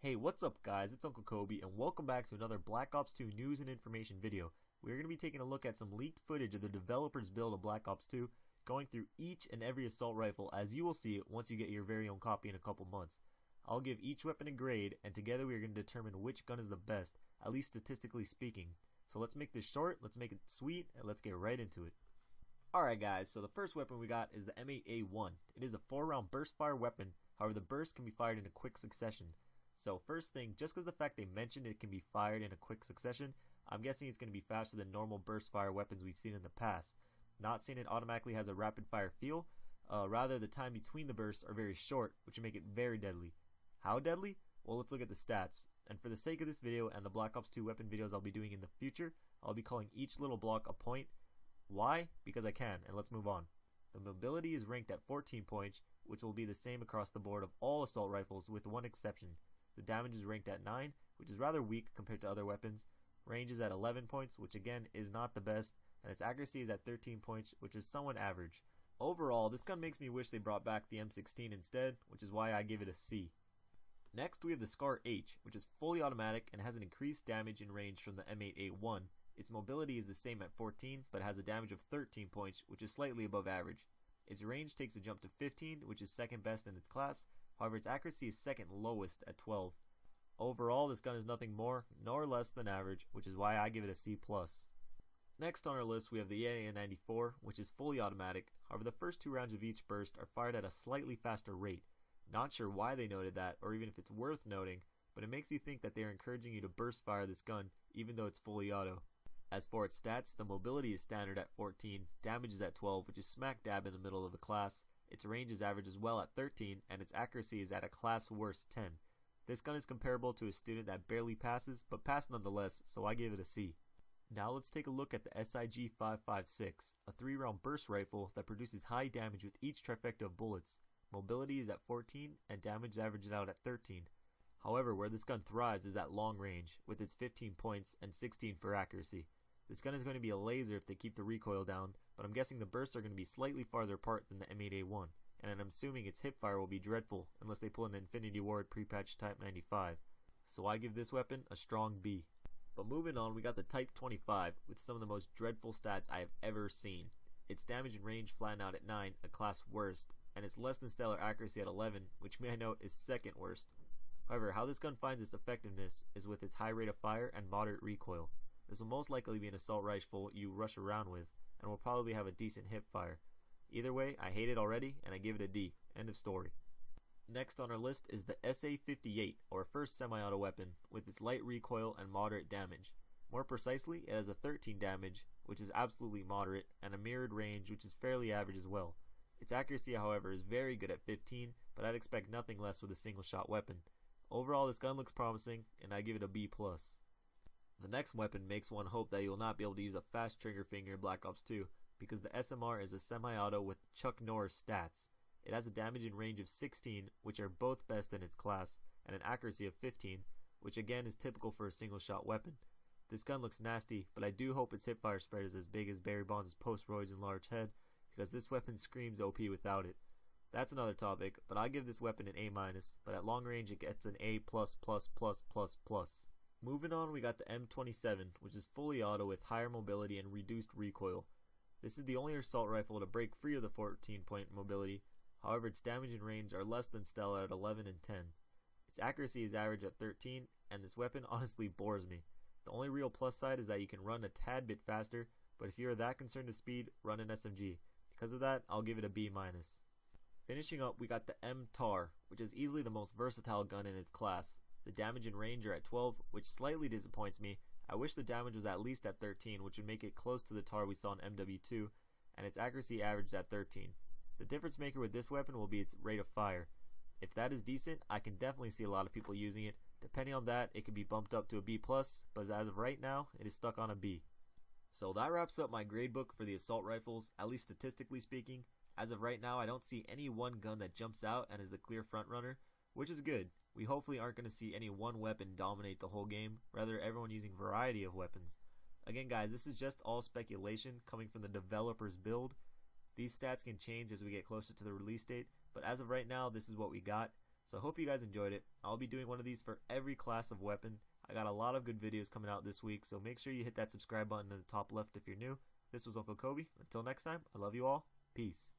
Hey, what's up guys, it's Uncle Kobe and welcome back to another Black Ops 2 news and information video. We're going to be taking a look at some leaked footage of the developers build of Black Ops 2, going through each and every assault rifle as you will see it once you get your very own copy in a couple months. I'll give each weapon a grade and together we are going to determine which gun is the best, at least statistically speaking. So let's make this short, let's make it sweet, and let's get right into it. Alright guys, so the first weapon we got is the M8A1. It is a 4-round burst fire weapon, however the burst can be fired in a quick succession. So first thing, just because the fact they mentioned it can be fired in a quick succession, I'm guessing it's going to be faster than normal burst fire weapons we've seen in the past. Not saying it automatically has a rapid fire feel, rather the time between the bursts are very short, which would make it very deadly. How deadly? Well, let's look at the stats. And for the sake of this video and the Black Ops 2 weapon videos I'll be doing in the future, I'll be calling each little block a point. Why? Because I can, and let's move on. The mobility is ranked at 14 points, which will be the same across the board of all assault rifles with one exception. The damage is ranked at 9, which is rather weak compared to other weapons. Range is at 11 points, which again is not the best, and its accuracy is at 13 points, which is somewhat average. Overall, this gun makes me wish they brought back the M16 instead, which is why I give it a C. Next, we have the Scar H, which is fully automatic and has an increased damage and range from the M8A1. Its mobility is the same at 14, but has a damage of 13 points, which is slightly above average. Its range takes a jump to 15, which is second best in its class. However, its accuracy is second lowest at 12. Overall, this gun is nothing more nor less than average, which is why I give it a C+. Next on our list, we have the AN-94, which is fully automatic. However, the first 2 rounds of each burst are fired at a slightly faster rate. Not sure why they noted that, or even if it's worth noting, but it makes you think that they are encouraging you to burst fire this gun, even though it's fully auto. As for its stats, the mobility is standard at 14, damage is at 12, which is smack dab in the middle of the class. Its range is average as well at 13, and its accuracy is at a class worst 10. This gun is comparable to a student that barely passes, but passed nonetheless, so I give it a C. Now let's take a look at the SIG-556, a 3-round burst rifle that produces high damage with each trifecta of bullets. Mobility is at 14, and damage averages out at 13. However, where this gun thrives is at long range, with its 15 points and 16 for accuracy. This gun is going to be a laser if they keep the recoil down, but I'm guessing the bursts are going to be slightly farther apart than the M8A1, and I'm assuming its hipfire will be dreadful unless they pull an Infinity Ward pre-patch Type 95. So I give this weapon a strong B. But moving on, we got the Type 25 with some of the most dreadful stats I have ever seen. Its damage and range flatten out at 9, a class worst, and its less than stellar accuracy at 11, which may I note is second worst. However, how this gun finds its effectiveness is with its high rate of fire and moderate recoil. This will most likely be an assault rifle you rush around with, and will probably have a decent hip fire. Either way, I hate it already, and I give it a D. End of story. Next on our list is the SA-58, or first semi-auto weapon, with its light recoil and moderate damage. More precisely, it has a 13 damage, which is absolutely moderate, and a mirrored range, which is fairly average as well. Its accuracy, however, is very good at 15, but I'd expect nothing less with a single-shot weapon. Overall, this gun looks promising, and I give it a B+. The next weapon makes one hope that you will not be able to use a fast trigger finger in Black Ops 2, because the SMR is a semi-auto with Chuck Norris stats. It has a damage and range of 16, which are both best in its class, and an accuracy of 15, which again is typical for a single-shot weapon. This gun looks nasty, but I do hope its hipfire spread is as big as Barry Bonds' post-roids and large head, because this weapon screams OP without it. That's another topic, but I give this weapon an A-, but at long range it gets an A+++++. Moving on, we got the M27, which is fully auto with higher mobility and reduced recoil. This is the only assault rifle to break free of the 14-point mobility, however its damage and range are less than stellar at 11 and 10. Its accuracy is average at 13, and this weapon honestly bores me. The only real plus side is that you can run a tad bit faster, but if you are that concerned with speed, run an SMG. Because of that, I'll give it a B-. Finishing up, we got the MTAR, which is easily the most versatile gun in its class. The damage and range are at 12, which slightly disappoints me. I wish the damage was at least at 13, which would make it close to the TAR we saw in MW2, and its accuracy averaged at 13. The difference maker with this weapon will be its rate of fire. If that is decent, I can definitely see a lot of people using it. Depending on that, it could be bumped up to a B+, but as of right now, it is stuck on a B. So that wraps up my gradebook for the assault rifles, at least statistically speaking. As of right now, I don't see any one gun that jumps out and is the clear frontrunner, which is good. We hopefully aren't going to see any one weapon dominate the whole game, rather everyone using variety of weapons. Again guys, this is just all speculation coming from the developer's build. These stats can change as we get closer to the release date, but as of right now, this is what we got. So I hope you guys enjoyed it. I'll be doing one of these for every class of weapon. I got a lot of good videos coming out this week, so make sure you hit that subscribe button in the top left if you're new. This was Uncle Kobe. Until next time, I love you all. Peace.